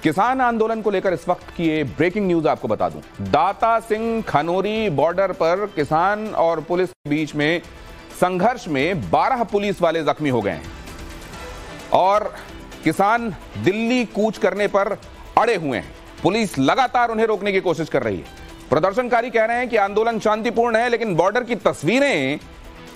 किसान आंदोलन को लेकर इस वक्त की ये ब्रेकिंग न्यूज आपको बता दूं। दाता सिंह खनौरी बॉर्डर पर किसान और पुलिस के बीच में संघर्ष में 12 पुलिस वाले जख्मी हो गए हैं और किसान दिल्ली कूच करने पर अड़े हुए हैं। पुलिस लगातार उन्हें रोकने की कोशिश कर रही है। प्रदर्शनकारी कह रहे हैं कि आंदोलन शांतिपूर्ण है, लेकिन बॉर्डर की तस्वीरें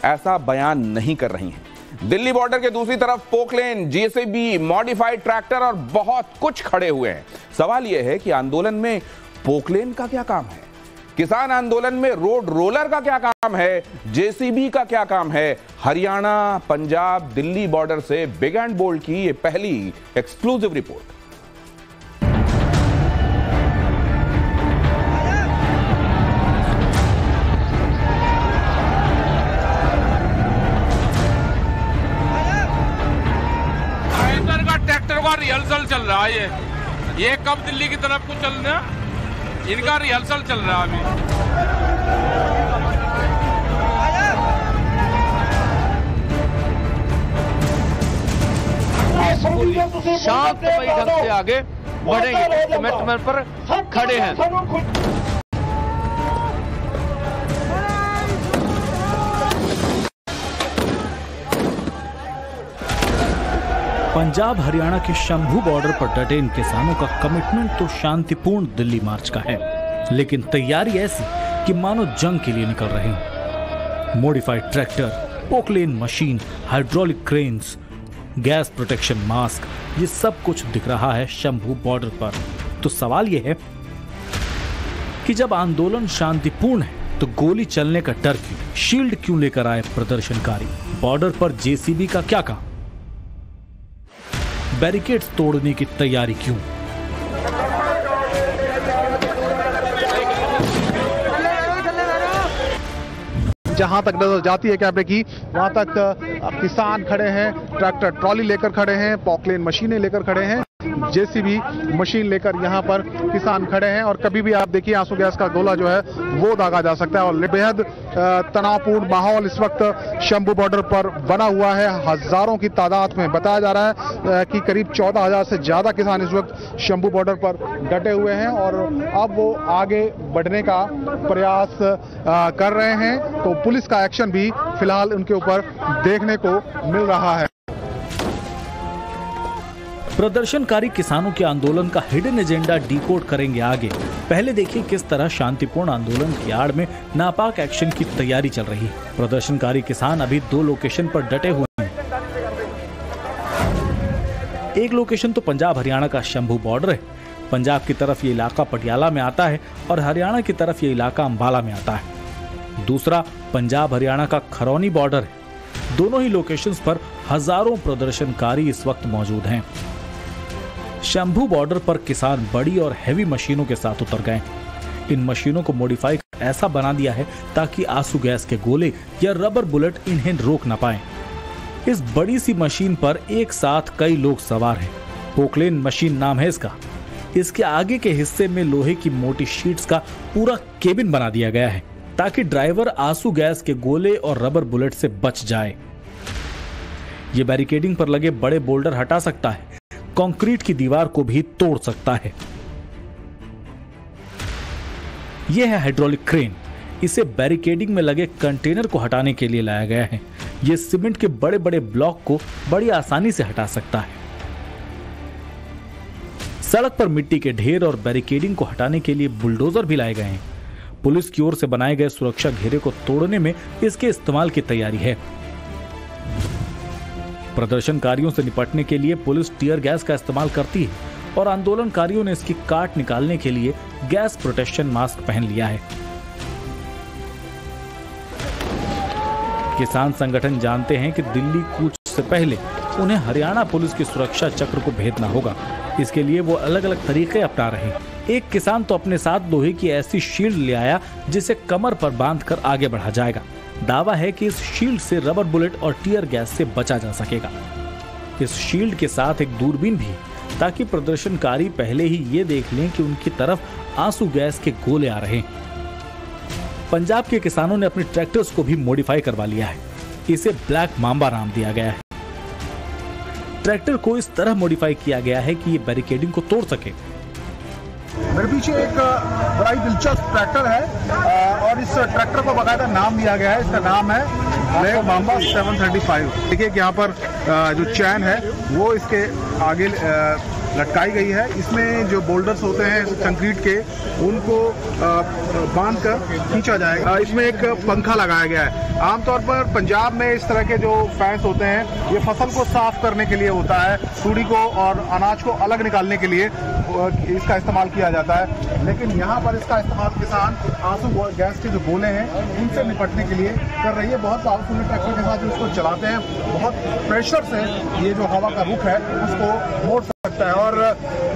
ऐसा बयान नहीं कर रही हैं। दिल्ली बॉर्डर के दूसरी तरफ पोकलेन, जेसीबी, मॉडिफाइड ट्रैक्टर और बहुत कुछ खड़े हुए हैं। सवाल यह है कि आंदोलन में पोकलेन का क्या काम है, किसान आंदोलन में रोड रोलर का क्या काम है, जेसीबी का क्या काम है। हरियाणा, पंजाब, दिल्ली बॉर्डर से बिग एंड बोल्ड की यह पहली एक्सक्लूसिव रिपोर्ट। ट्रैक्टर का रिहर्सल चल रहा है। ये कब दिल्ली की तरफ को चलना, इनका रिहर्सल चल रहा है अभी। शांतमयी ढंग से आगे बढ़ेंगे, कमिटमेंट पर खड़े हैं। पंजाब हरियाणा के शंभू बॉर्डर पर डटे इन किसानों का कमिटमेंट तो शांतिपूर्ण दिल्ली मार्च का है, लेकिन तैयारी ऐसी कि मानो जंग के लिए निकल रहे हैं। Modified tractor, Poclain machine, hydraulic cranes, gas protection mask, ये सब कुछ दिख रहा है शंभू बॉर्डर पर। तो सवाल यह है कि जब आंदोलन शांतिपूर्ण है तो गोली चलने का डर क्यों? शील्ड क्यों लेकर आए प्रदर्शनकारी? बॉर्डर पर जेसीबी का क्या काम? बैरिकेड्स तोड़ने की तैयारी क्यों? जहां तक नजर जाती है कैमरे की, वहां तक किसान खड़े हैं, ट्रैक्टर ट्रॉली लेकर खड़े हैं, पॉकलेन मशीनें लेकर खड़े हैं, जेसीबी मशीन लेकर यहां पर किसान खड़े हैं। और कभी भी आप देखिए आंसू गैस का गोला जो है वो दागा जा सकता है। और बेहद तनावपूर्ण माहौल इस वक्त शंभू बॉर्डर पर बना हुआ है। हजारों की तादाद में बताया जा रहा है कि करीब 14,000 से ज्यादा किसान इस वक्त शंभू बॉर्डर पर डटे हुए हैं और अब वो आगे बढ़ने का प्रयास कर रहे हैं। तो पुलिस का एक्शन भी फिलहाल उनके ऊपर देखने को मिल रहा है। प्रदर्शनकारी किसानों के आंदोलन का हिडन एजेंडा डिकोड करेंगे आगे। पहले देखिए किस तरह शांतिपूर्ण आंदोलन की आड़ में नापाक एक्शन की तैयारी चल रही है। प्रदर्शनकारी किसान अभी 2 लोकेशन पर डटे हुए हैं। एक लोकेशन तो पंजाब हरियाणा का शंभू बॉर्डर है। पंजाब की तरफ ये इलाका पटियाला में आता है और हरियाणा की तरफ ये इलाका अंबाला में आता है। दूसरा पंजाब हरियाणा का खरौनी बॉर्डर है। दोनों ही लोकेशंस पर हजारों प्रदर्शनकारी इस वक्त मौजूद हैं। शंभू बॉर्डर पर किसान बड़ी और हैवी मशीनों के साथ उतर गए। इन मशीनों को मॉडिफाई ऐसा बना दिया है ताकि आंसू गैस के गोले या रबर बुलेट इन्हें रोक न पाए। इस बड़ी सी मशीन पर एक साथ कई लोग सवार हैं। पोकलेन मशीन नाम है इसका। इसके आगे के हिस्से में लोहे की मोटी शीट्स का पूरा केबिन बना दिया गया है ताकि ड्राइवर आंसू गैस के गोले और रबर बुलेट से बच जाए। ये बैरिकेडिंग पर लगे बड़े बोल्डर हटा सकता है, कंक्रीट की दीवार को भी तोड़ सकता है। यह है हाइड्रोलिक क्रेन। इसे बैरिकेडिंग में लगे कंटेनर को हटाने के लिए लाया गया है। यह सीमेंट के बड़े बड़े ब्लॉक को बड़ी आसानी से हटा सकता है। सड़क पर मिट्टी के ढेर और बैरिकेडिंग को हटाने के लिए बुलडोजर भी लाए गए हैं। पुलिस की ओर से बनाए गए सुरक्षा घेरे को तोड़ने में इसके इस्तेमाल की तैयारी है। प्रदर्शनकारियों से निपटने के लिए पुलिस टीयर गैस का इस्तेमाल करती है और आंदोलनकारियों ने इसकी काट निकालने के लिए गैस प्रोटेक्शन मास्क पहन लिया है। किसान संगठन जानते हैं कि दिल्ली कूच से पहले उन्हें हरियाणा पुलिस की सुरक्षा चक्र को भेदना होगा। इसके लिए वो अलग अलग तरीके अपना रहे हैं। एक किसान तो अपने साथ लोहे की ऐसी शील्ड ले आया जिसे कमर पर बांधकर आगे बढ़ा जाएगा। दावा है कि इस शील्ड से रबर बुलेट और टीयर गैस से बचा जा सकेगा। इस शील्ड के साथ एक दूरबीन भी है ताकि प्रदर्शनकारी पहले ही ये देख लें कि उनकी तरफ आंसू गैस के गोले आ रहे हैं। पंजाब के किसानों ने अपने ट्रैक्टर्स को भी मॉडिफाई करवा लिया है। इसे ब्लैक मांबा नाम दिया गया है। ट्रैक्टर को इस तरह मॉडिफाई किया गया है कि ये बैरिकेडिंग को तोड़ सके। मेरे पीछे एक बड़ा ही दिलचस्प ट्रैक्टर है और इस ट्रैक्टर को बाकायदा नाम दिया गया है। इसका नाम है ब्लैक मांबा 735। देखिए कि यहाँ पर जो चैन है वो इसके आगे लटकाई गई है। इसमें जो बोल्डर्स होते हैं कंक्रीट के, उनको बांध कर खींचा जाएगा। इसमें एक पंखा लगाया गया है। आमतौर पर पंजाब में इस तरह के जो फैंस होते हैं ये फसल को साफ करने के लिए होता है, तूड़ी को और अनाज को अलग निकालने के लिए इसका इस्तेमाल किया जाता है। लेकिन यहाँ पर इसका इस्तेमाल किसान आंसू गैस के जो गोले हैं उनसे निपटने के लिए कर रही है। बहुत पावरफुल ट्रैक्टर के साथ जो इसको चलाते हैं, बहुत प्रेशर से ये जो हवा का रुख है उसको मोड़ सकता है। और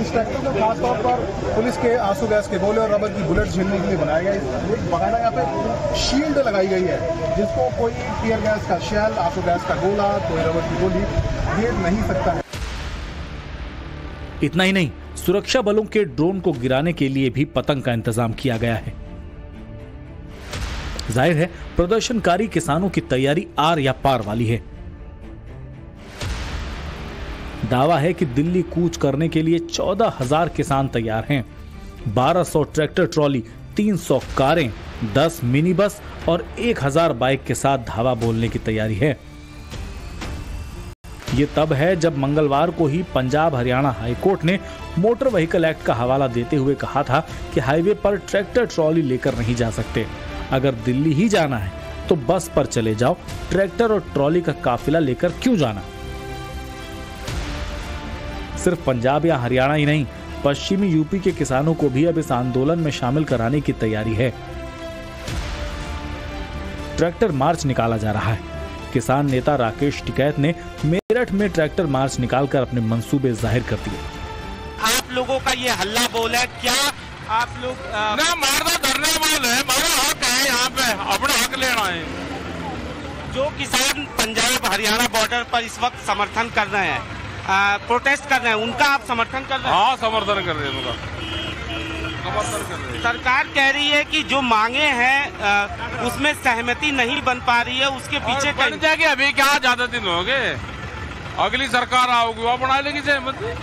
इस ट्रैक्टर को खासतौर पर पुलिस के आंसू गैस के गोले और रबर की बुलेट झेलने के लिए बनाया गया है। एक बकायदा यहाँ पे शील्ड लगाई गई है जिसको कोई टीयर गैस का शेल, आंसू गैस का गोला, कोई रबर की गोली घेर नहीं सकता है। इतना ही नहीं, सुरक्षा बलों के ड्रोन को गिराने के लिए भी पतंग का इंतजाम किया गया है। जाहिर है प्रदर्शनकारी किसानों की तैयारी आर या पार वाली है। दावा है कि दिल्ली कूच करने के लिए 14,000 किसान तैयार हैं। 1200 ट्रैक्टर ट्रॉली, 300 कारें, 10 मिनी बस और 1000 बाइक के साथ धावा बोलने की तैयारी है। ये तब है जब मंगलवार को ही पंजाब हरियाणा हाईकोर्ट ने मोटर व्हीकल एक्ट का हवाला देते हुए कहा था कि हाईवे पर ट्रैक्टर ट्रॉली लेकर नहीं जा सकते। अगर दिल्ली ही जाना है तो बस पर चले जाओ, ट्रैक्टर और ट्रॉली का काफिला लेकर क्यों जाना। सिर्फ पंजाब या हरियाणा ही नहीं, पश्चिमी यूपी के किसानों को भी अब इस आंदोलन में शामिल कराने की तैयारी है। ट्रैक्टर मार्च निकाला जा रहा है। किसान नेता राकेश टिकैत ने मेरठ में ट्रैक्टर मार्च निकालकर अपने मंसूबे जाहिर कर दिए। आप लोगों का ये हल्ला बोल है, क्या आप लोग ना मारना धरने वाले है, हमारा हक है यहाँ पे, अपना हक लेना है। जो किसान पंजाब हरियाणा बॉर्डर पर इस वक्त समर्थन कर रहे हैं, प्रोटेस्ट कर रहे हैं, उनका आप समर्थन कर रहे हैं? हाँ, समर्थन कर रहे हैं उनका, समर्थन कर रहे हैं। सरकार कह रही है कि जो मांगे हैं उसमें सहमति नहीं बन पा रही है, उसके पीछे बन जाएगी। अभी क्या ज्यादा दिन हो गए, अगली सरकार आओगी वो बना लेगी सहमति।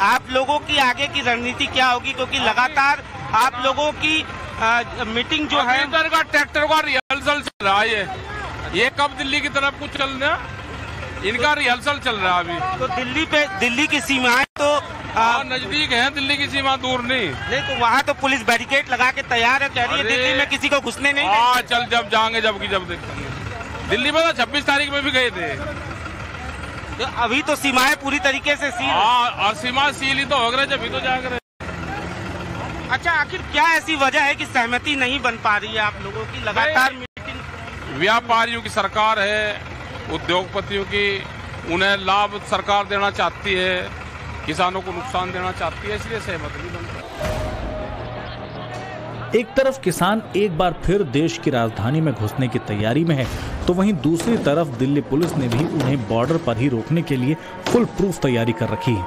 आप लोगों की आगे की रणनीति क्या होगी, क्योंकि लगातार आप लोगों की मीटिंग जो है का ट्रैक्टर का रिहर्सल चल रहा है, ये कब दिल्ली की तरफ कुछ चल रहा, इनका रिहर्सल चल रहा है अभी। तो दिल्ली की सीमाएं तो नजदीक है, दिल्ली की सीमा दूर नहीं। तो वहाँ तो पुलिस बैरिकेड लगा के तैयार है, कह रही है दिल्ली में किसी को घुसने नहीं। हाँ, चल जब जाएंगे जब देखेंगे। दिल्ली में तो 26 तारीख में भी गए थे। तो अभी तो सीमाएं पूरी तरीके से सील। हाँ, और सीमा सील ही तो हो गए, जब तो जाग रहे। अच्छा, आखिर क्या ऐसी वजह है कि सहमति नहीं बन पा रही है आप लोगों की? लगातार मीटिंग, व्यापारियों की सरकार है, उद्योगपतियों की, उन्हें लाभ सरकार देना चाहती है, किसानों को नुकसान देना चाहती है, इसलिए सहमत नहीं बन रहा। एक तरफ किसान एक बार फिर देश की राजधानी में घुसने की तैयारी में है, तो वहीं दूसरी तरफ दिल्ली पुलिस ने भी उन्हें बॉर्डर पर ही रोकने के लिए फुल प्रूफ तैयारी कर रखी है।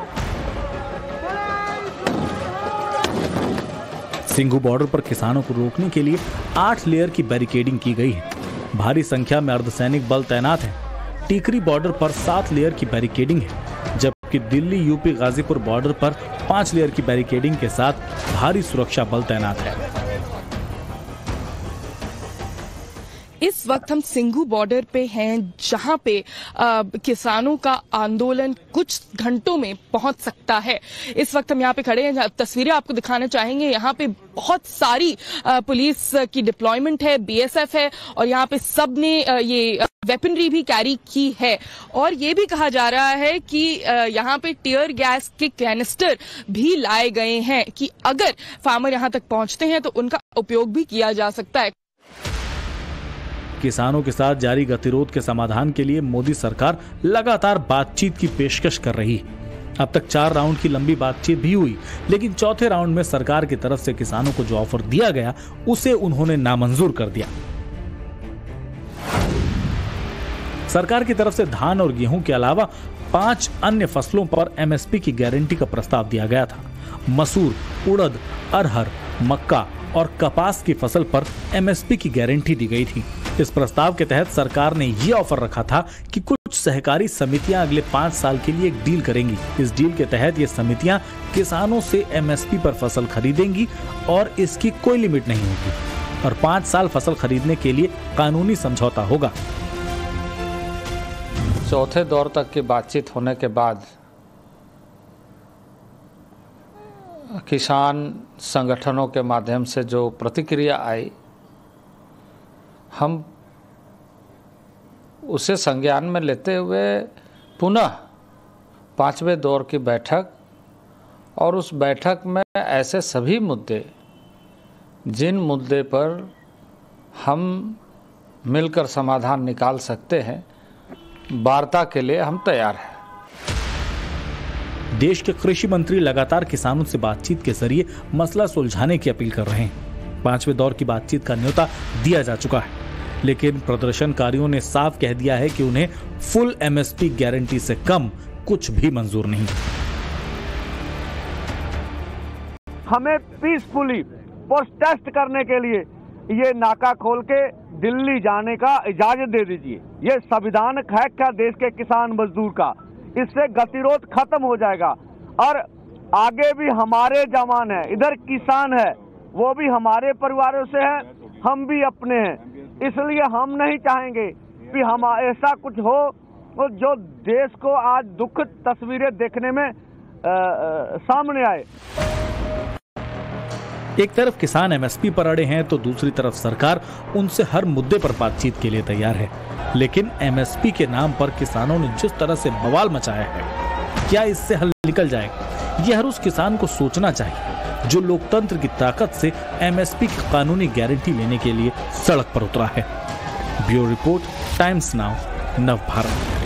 सिंघू बॉर्डर पर किसानों को रोकने के लिए 8 लेयर की बैरिकेडिंग की गई है। भारी संख्या में अर्धसैनिक बल तैनात हैं। टीकरी बॉर्डर पर 7 लेयर की बैरिकेडिंग है, जबकि दिल्ली यूपी गाजीपुर बॉर्डर पर 5 लेयर की बैरिकेडिंग के साथ भारी सुरक्षा बल तैनात है। इस वक्त हम सिंघू बॉर्डर पे हैं, जहां पे किसानों का आंदोलन कुछ घंटों में पहुंच सकता है। इस वक्त हम यहाँ पे खड़े हैं, तस्वीरें आपको दिखाना चाहेंगे। यहाँ पे बहुत सारी पुलिस की डिप्लॉयमेंट है, बीएसएफ है, और यहाँ पे सब ने ये वेपनरी भी कैरी की है। और ये भी कहा जा रहा है कि यहाँ पे टीयर गैस के कैनिस्टर भी लाए गए हैं कि अगर फार्मर यहाँ तक पहुंचते हैं तो उनका उपयोग भी किया जा सकता है। किसानों के साथ जारी गतिरोध के समाधान के लिए मोदी सरकार लगातार बातचीत की पेशकश कर रही है। अब तक 4 राउंड की लंबी बातचीत भी हुई, लेकिन चौथे राउंड में सरकार की तरफ से किसानों को जो ऑफर दिया गया उसे उन्होंने नामंजूर कर दिया। सरकार की तरफ से धान और गेहूं के अलावा 5 अन्य फसलों पर एमएसपी की गारंटी का प्रस्ताव दिया गया था। मसूर, उड़द, अरहर, मक्का और कपास की फसल पर एमएसपी की गारंटी दी गई थी। इस प्रस्ताव के तहत सरकार ने यह ऑफर रखा था कि कुछ सहकारी समितियां अगले 5 साल के लिए एक डील करेंगी। इस डील के तहत ये समितियां किसानों से एमएसपी पर फसल खरीदेंगी और इसकी कोई लिमिट नहीं होगी और 5 साल फसल खरीदने के लिए कानूनी समझौता होगा। चौथे दौर तक की बातचीत होने के बाद किसान संगठनों के माध्यम से जो प्रतिक्रिया आई, हम उसे संज्ञान में लेते हुए पुनः 5वें दौर की बैठक और उस बैठक में ऐसे सभी मुद्दे जिन मुद्दे पर हम मिलकर समाधान निकाल सकते हैं, वार्ता के लिए हम तैयार हैं। देश के कृषि मंत्री लगातार किसानों से बातचीत के जरिए मसला सुलझाने की अपील कर रहे हैं। 5वें दौर की बातचीत का न्योता दिया जा चुका है, लेकिन प्रदर्शनकारियों ने साफ कह दिया है कि उन्हें फुल एमएसपी गारंटी से कम कुछ भी मंजूर नहीं। हमें पीसफुली प्रोटेस्ट करने के लिए ये नाका खोल के दिल्ली जाने का इजाजत दे दीजिए। ये संविधानिक हक का देश के किसान मजदूर का, इससे गतिरोध खत्म हो जाएगा और आगे भी हमारे जवान है, इधर किसान है, वो भी हमारे परिवारों से है, हम भी अपने हैं। इसलिए हम नहीं चाहेंगे कि हम ऐसा कुछ हो जो देश को आज दुखद तस्वीरें देखने में सामने आए। एक तरफ किसान एमएसपी पर अड़े हैं तो दूसरी तरफ सरकार उनसे हर मुद्दे पर बातचीत के लिए तैयार है। लेकिन एमएसपी के नाम पर किसानों ने जिस तरह से बवाल मचाया है, क्या इससे हल निकल जाएगा? ये हर उस किसान को सोचना चाहिए जो लोकतंत्र की ताकत से एमएसपी की कानूनी गारंटी लेने के लिए सड़क पर उतरा है। ब्यूरो रिपोर्ट, टाइम्स नाउ, नव भारत।